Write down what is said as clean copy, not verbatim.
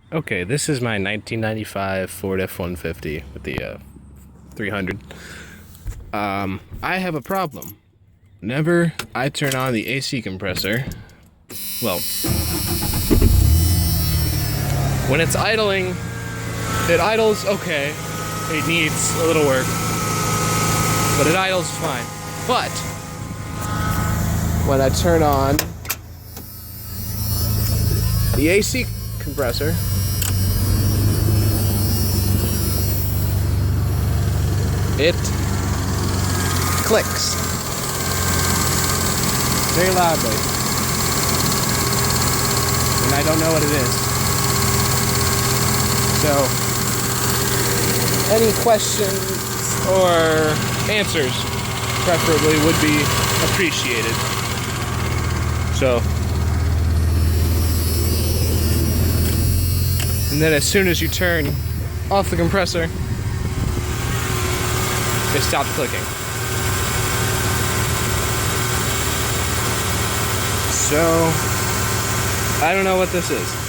Okay, this is my 1995 Ford F150 with the 300. I have a problem. Whenever I turn on the AC compressor, well, when it's idling, it idles okay. It needs a little work, but it idles fine. But when I turn on the AC compressor, it clicks very loudly, and I don't know what it is. So, any questions or answers, preferably, would be appreciated. So, and then as soon as you turn off the compressor, it stopped clicking. So, I don't know what this is.